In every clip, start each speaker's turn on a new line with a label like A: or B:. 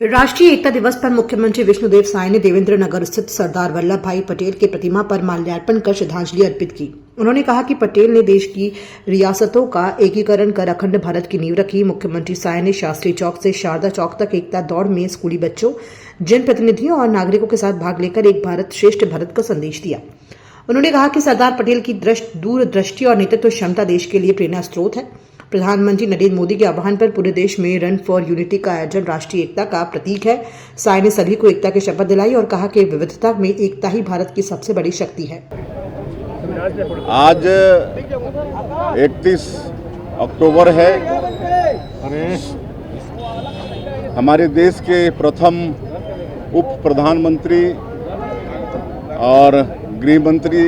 A: राष्ट्रीय एकता दिवस पर मुख्यमंत्री विष्णुदेव साय ने देवेंद्र नगर स्थित सरदार वल्लभ भाई पटेल की प्रतिमा पर माल्यार्पण कर श्रद्धांजलि अर्पित की। उन्होंने कहा कि पटेल ने देश की रियासतों का एकीकरण कर अखंड भारत की नींव रखी। मुख्यमंत्री साय ने शास्त्री चौक से शारदा चौक तक एकता दौड़ में स्कूली बच्चों, जनप्रतिनिधियों और नागरिकों के साथ भाग लेकर एक भारत श्रेष्ठ भारत का संदेश दिया। उन्होंने कहा कि सरदार पटेल की दूरदृष्टि और नेतृत्व क्षमता देश के लिए प्रेरणा स्रोत है। प्रधानमंत्री नरेंद्र मोदी के आह्वान पर पूरे देश में रन फॉर यूनिटी का आयोजन राष्ट्रीय एकता का प्रतीक है। साय ने सभी को एकता की शपथ दिलाई और कहा कि विविधता में एकता ही भारत की सबसे बड़ी शक्ति है।
B: आज 31 अक्टूबर है। हमारे देश के प्रथम उप प्रधानमंत्री और गृह मंत्री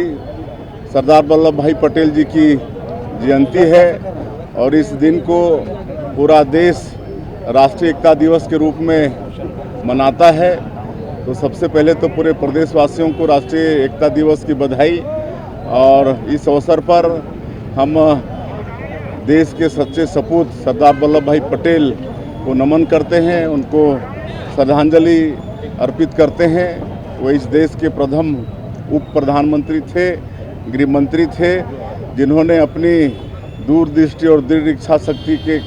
B: सरदार वल्लभ भाई पटेल जी की जयंती है और इस दिन को पूरा देश राष्ट्रीय एकता दिवस के रूप में मनाता है। तो सबसे पहले तो पूरे प्रदेशवासियों को राष्ट्रीय एकता दिवस की बधाई। और इस अवसर पर हम देश के सच्चे सपूत सरदार वल्लभ भाई पटेल को नमन करते हैं, उनको श्रद्धांजलि अर्पित करते हैं। वो इस देश के प्रथम उप प्रधानमंत्री थे, गृह मंत्री थे, जिन्होंने अपनी दूरदृष्टि और दृढ़ इच्छा शक्ति के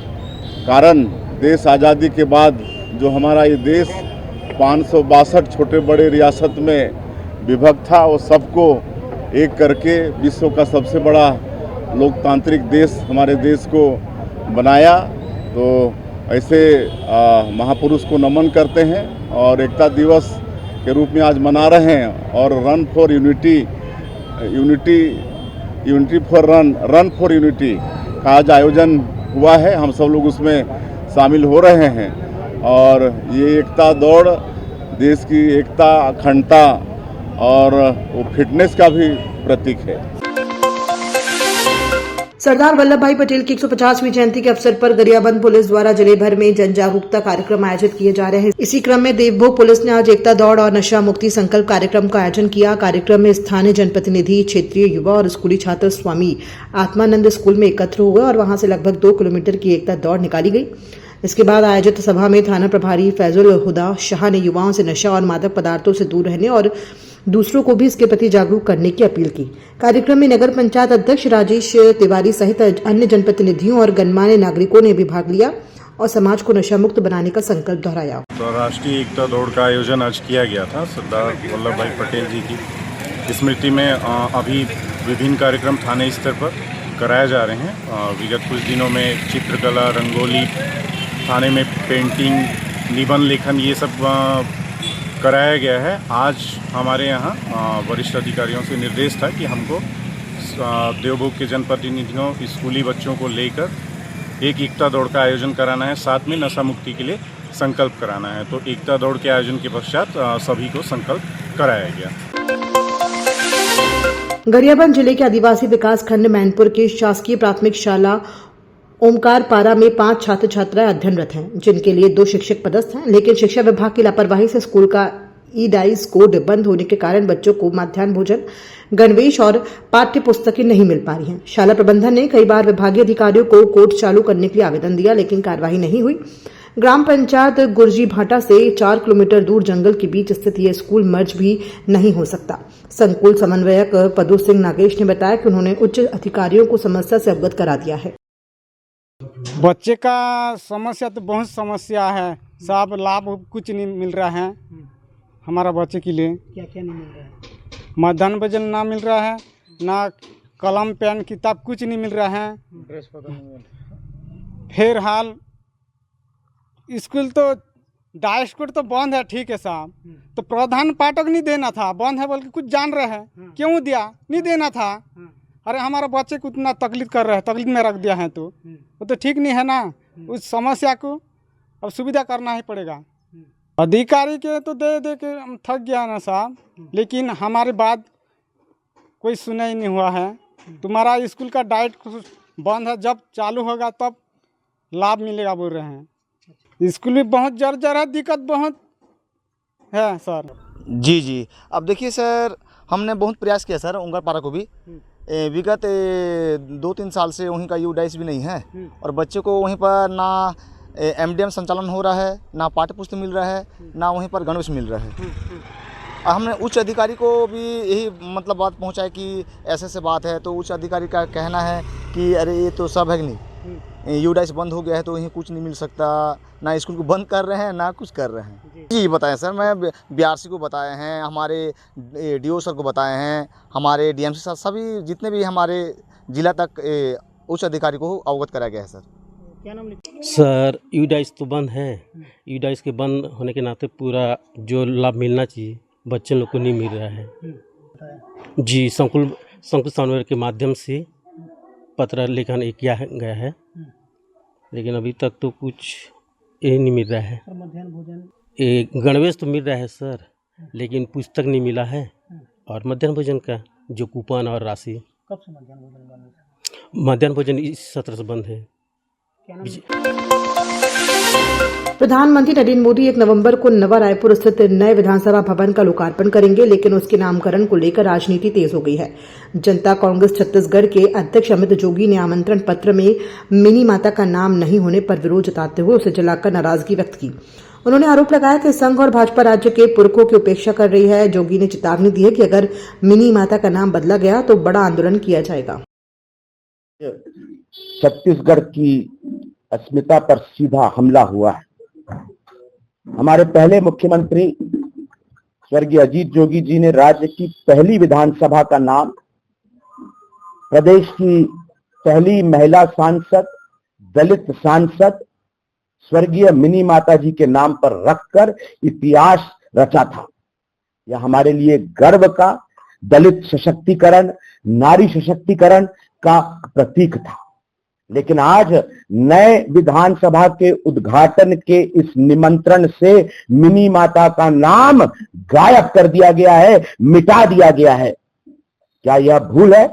B: कारण देश आज़ादी के बाद जो हमारा ये देश 562 छोटे बड़े रियासत में विभक्त था, वो सबको एक करके विश्व का सबसे बड़ा लोकतांत्रिक देश हमारे देश को बनाया। तो ऐसे महापुरुष को नमन करते हैं और एकता दिवस के रूप में आज मना रहे हैं। और run for unity run for unity का आज आयोजन हुआ है। हम सब लोग उसमें शामिल हो रहे हैं और ये एकता दौड़ देश की एकता, अखंडता और वो फिटनेस का भी प्रतीक है।
A: सरदार वल्लभ भाई पटेल की 150वीं जयंती के अवसर पर गरियाबंद पुलिस द्वारा जिले भर में जन जागरूकता कार्यक्रम आयोजित किए जा रहे हैं। इसी क्रम में देवभोग पुलिस ने आज एकता दौड़ और नशा मुक्ति संकल्प कार्यक्रम का आयोजन किया। कार्यक्रम में स्थानीय जनप्रतिनिधि, क्षेत्रीय युवा और स्कूली छात्र स्वामी आत्मानंद स्कूल में एकत्र हुए और वहां से लगभग 2 किलोमीटर की एकता दौड़ निकाली गई। इसके बाद आयोजित सभा में थाना प्रभारी फैजुल हुदा शाह ने युवाओं से नशा और मादक पदार्थों से दूर रहने और दूसरों को भी इसके प्रति जागरूक करने की अपील की। कार्यक्रम में नगर पंचायत अध्यक्ष राजेश तिवारी सहित अन्य जनप्रतिनिधियों और गणमान्य नागरिकों ने भी भाग लिया और समाज को नशा मुक्त बनाने का संकल्प दोहराया।
C: तो राष्ट्रीय एकता दौड़ का आयोजन आज किया गया था। सरदार वल्लभ भाई पटेल जी की स्मृति में अभी विभिन्न कार्यक्रम थाने स्तर पर कराए जा रहे हैं। विगत कुछ दिनों में चित्रकला, रंगोली, थाने में पेंटिंग, निबंध लेखन, ये सब कराया गया है। आज हमारे यहाँ वरिष्ठ अधिकारियों से निर्देश था कि हमको देवभोग के जनप्रतिनिधियों, स्कूली बच्चों को लेकर एक एकता दौड़ का आयोजन कराना है, साथ में नशा मुक्ति के लिए संकल्प कराना है। तो एकता दौड़ के आयोजन के पश्चात सभी को संकल्प कराया गया।
A: गरियाबंद जिले के आदिवासी विकास खंड मैनपुर के शासकीय प्राथमिक शाला ओमकार पारा में 5 छात्र छात्राएं अध्ययनरत हैं, जिनके लिए 2 शिक्षक पदस्थ हैं। लेकिन शिक्षा विभाग की लापरवाही से स्कूल का ई-डाइस कोड बंद होने के कारण बच्चों को मध्याह्न भोजन, गणवेश और पाठ्य पुस्तकें नहीं मिल पा रही हैं। शाला प्रबंधन ने कई बार विभागीय अधिकारियों को कोड चालू करने के लिए आवेदन दिया, लेकिन कार्रवाई नहीं हुई। ग्राम पंचायत गुरजी भाटा से 4 किलोमीटर दूर जंगल के बीच स्थित यह स्कूल मर्ज भी नहीं हो सकता। संकुल समन्वयक पदू सिंह नागेश ने बताया कि उन्होंने उच्च अधिकारियों को समस्या से अवगत करा दिया है।
D: बच्चे का समस्या तो बहुत समस्या है साहब, लाभ कुछ नहीं मिल रहा है हमारा बच्चे के लिए।
A: क्या क्या नहीं मिल रहा है?
D: मध्याह्न भोजन ना मिल रहा है, ना कलम पेन किताब कुछ नहीं मिल रहा है। फिर हाल स्कूल तो डाइस कोड तो बंद है, ठीक है साहब, तो प्रधान पाठक नहीं देना था, बंद है बोल के कुछ जान रहे हैं, क्यों दिया? नहीं देना था। अरे हमारा बच्चे को उतना तकलीफ कर रहे हैं, तकलीफ में रख दिया है, तो वो तो ठीक नहीं है ना। उस समस्या को अब सुविधा करना ही पड़ेगा। अधिकारी के तो दे दे के हम थक गया ना साहब, लेकिन हमारे बात कोई सुना ही नहीं हुआ है। तुम्हारा स्कूल का डाइट बंद है, जब चालू होगा तब लाभ मिलेगा बोल रहे हैं। स्कूल में बहुत जर्जर है, दिक्कत बहुत है सर।
E: जी अब देखिए सर, हमने बहुत प्रयास किया सर ओंकार पारा को भी। विगत 2-3 साल से वहीं का ई-डाइस भी नहीं है और बच्चे को वहीं पर ना एमडीएम संचालन हो रहा है, ना पाठ्य पुस्तक मिल रहा है, ना वहीं पर गणवेश मिल रहा है। हमने उच्च अधिकारी को भी यही मतलब बात पहुंचाई कि ऐसे ऐसे बात है, तो उच्च अधिकारी का कहना है कि अरे ये तो सब है कि नहीं, यूडाइस बंद हो गया है तो यहीं कुछ नहीं मिल सकता, ना स्कूल को बंद कर रहे हैं ना कुछ कर रहे हैं। जी बताएं सर, मैं बीआरसी को बताए हैं, हमारे डीओ सर को बताए हैं, हमारे डीएमसी सर, सभी जितने भी हमारे जिला तक उच्च अधिकारी को अवगत कराया गया है सर।
F: सर यूडाइस तो बंद है, यूडाइस के बंद होने के नाते पूरा जो लाभ मिलना चाहिए बच्चे लोग को नहीं मिल रहा है। जी संकुल समन्वय के माध्यम से पत्र लिखन किया गया है, लेकिन अभी तक तो कुछ ये नहीं मिल रहा है। एक गणवेश तो मिल रहा है सर, लेकिन पुस्तक नहीं मिला है। और मध्याह्न भोजन का जो कूपन और राशि,
G: कब से मध्याह्न
F: मध्याह्न भोजन इस सत्र से बंद है।
A: प्रधानमंत्री नरेंद्र मोदी 1 नवंबर को नवा रायपुर स्थित नए विधानसभा भवन का लोकार्पण करेंगे, लेकिन उसके नामकरण को लेकर राजनीति तेज हो गई है। जनता कांग्रेस छत्तीसगढ़ के अध्यक्ष अमित जोगी ने आमंत्रण पत्र में मिनी माता का नाम नहीं होने पर विरोध जताते हुए उसे जलाकर नाराजगी व्यक्त की। उन्होंने आरोप लगाया कि संघ और भाजपा राज्य के पुरखों की उपेक्षा कर रही है। जोगी ने चेतावनी दी है कि अगर मिनी माता का नाम बदला गया तो बड़ा आंदोलन किया जाएगा।
H: छत्तीसगढ़ की अस्मिता पर सीधा हमला हुआ है। हमारे पहले मुख्यमंत्री स्वर्गीय अजीत जोगी जी ने राज्य की पहली विधानसभा का नाम प्रदेश की पहली महिला सांसद, दलित सांसद स्वर्गीय मिनी माता जी के नाम पर रखकर इतिहास रचा था। यह हमारे लिए गर्व का, दलित सशक्तिकरण, नारी सशक्तिकरण का प्रतीक था। लेकिन आज नए विधानसभा के उद्घाटन के इस निमंत्रण से मिनी माता का नाम गायब कर दिया गया है, मिटा दिया गया है। क्या यह भूल है?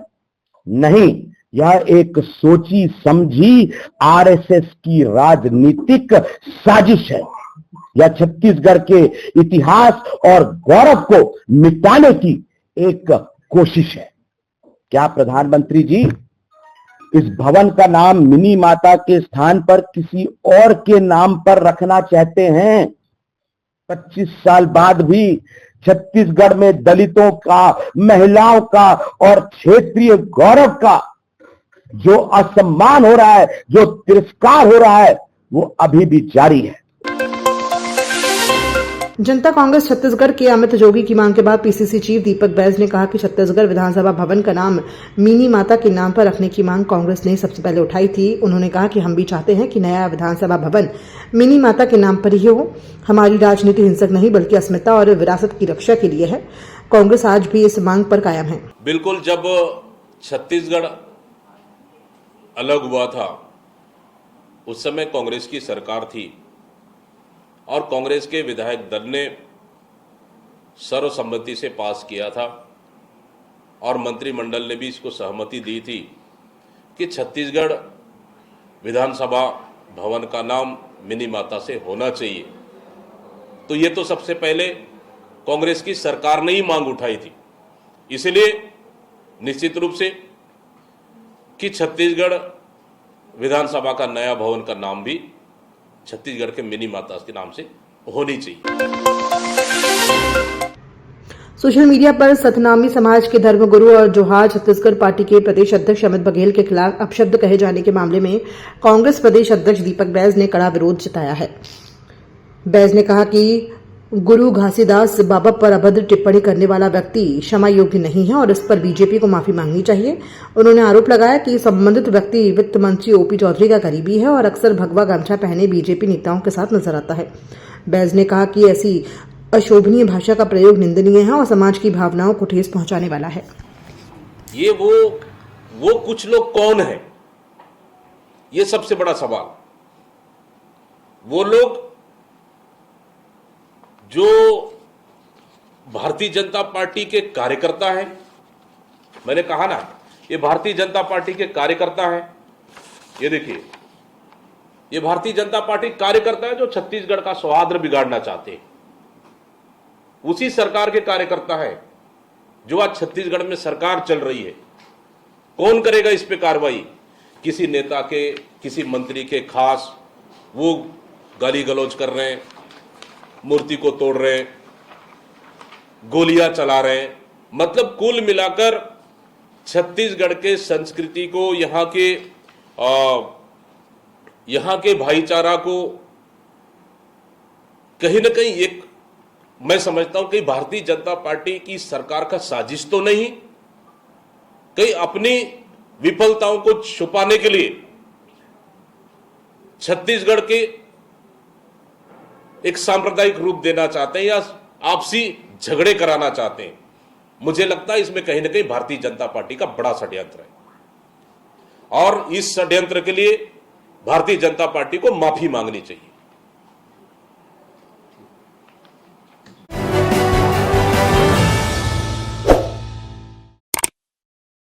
H: नहीं, यह एक सोची समझी आरएसएस की राजनीतिक साजिश है। यह छत्तीसगढ़ के इतिहास और गौरव को मिटाने की एक कोशिश है। क्या प्रधानमंत्री जी इस भवन का नाम मिनी माता के स्थान पर किसी और के नाम पर रखना चाहते हैं? 25 साल बाद भी छत्तीसगढ़ में दलितों का, महिलाओं का और क्षेत्रीय गौरव का जो असम्मान हो रहा है, जो तिरस्कार हो रहा है, वो अभी भी जारी है।
A: जनता कांग्रेस छत्तीसगढ़ के अमित जोगी की मांग के बाद पीसीसी चीफ दीपक बैज ने कहा कि छत्तीसगढ़ विधानसभा भवन का नाम मिनी माता के नाम पर रखने की मांग कांग्रेस ने सबसे पहले उठाई थी। उन्होंने कहा कि हम भी चाहते हैं कि नया विधानसभा भवन मिनी माता के नाम पर ही हो। हमारी राजनीति हिंसक नहीं बल्कि अस्मिता और विरासत की रक्षा के लिए है। कांग्रेस आज भी इस मांग पर कायम है।
I: बिल्कुल, जब छत्तीसगढ़ अलग हुआ था उस समय कांग्रेस की सरकार थी और कांग्रेस के विधायक दल ने सर्वसम्मति से पास किया था और मंत्रिमंडल ने भी इसको सहमति दी थी कि छत्तीसगढ़ विधानसभा भवन का नाम मिनी माता से होना चाहिए। तो ये तो सबसे पहले कांग्रेस की सरकार ने ही मांग उठाई थी। इसलिए निश्चित रूप से कि छत्तीसगढ़ विधानसभा का नया भवन का नाम भी छत्तीसगढ़ के मिनी माता के नाम से होनी चाहिए।
A: सोशल मीडिया पर सतनामी समाज के धर्मगुरु और जोहार छत्तीसगढ़ पार्टी के प्रदेश अध्यक्ष अमित बघेल के खिलाफ अपशब्द कहे जाने के मामले में कांग्रेस प्रदेश अध्यक्ष दीपक बैज ने कड़ा विरोध जताया है। बैज ने कहा कि गुरु घासीदास बाबा पर अभद्र टिप्पणी करने वाला व्यक्ति क्षमा योग्य नहीं है और इस पर बीजेपी को माफी मांगनी चाहिए। उन्होंने आरोप लगाया कि संबंधित व्यक्ति वित्त मंत्री ओपी चौधरी का करीबी है और अक्सर भगवा गमछा पहने बीजेपी नेताओं के साथ नजर आता है। बैज ने कहा कि ऐसी अशोभनीय भाषा का प्रयोग निंदनीय है और समाज की भावनाओं को ठेस पहुंचाने वाला है।
I: ये वो कुछ लोग कौन है, ये सबसे बड़ा सवाल। वो लोग जो भारतीय जनता पार्टी के कार्यकर्ता हैं, मैंने कहा ना, ये भारतीय जनता पार्टी के कार्यकर्ता हैं। ये देखिए, ये भारतीय जनता पार्टी कार्यकर्ता है जो छत्तीसगढ़ का सौहार्द बिगाड़ना चाहते हैं। उसी सरकार के कार्यकर्ता है जो आज छत्तीसगढ़ में सरकार चल रही है। कौन करेगा इस पे कार्रवाई? किसी नेता के, किसी मंत्री के खास वो गाली गलौज कर रहे हैं, मूर्ति को तोड़ रहे हैं, गोलियां चला रहे हैं। मतलब कुल मिलाकर छत्तीसगढ़ के संस्कृति को, यहाँ के भाईचारा को कहीं ना कहीं एक, मैं समझता हूं कि भारतीय जनता पार्टी की सरकार का साजिश तो नहीं, कहीं अपनी विफलताओं को छुपाने के लिए छत्तीसगढ़ के एक सांप्रदायिक रूप देना चाहते हैं या आपसी झगड़े कराना चाहते हैं। मुझे लगता है इसमें कहीं ना कहीं भारतीय जनता पार्टी का बड़ा षड्यंत्र है और इस षड्यंत्र के लिए भारतीय जनता पार्टी को माफी मांगनी चाहिए।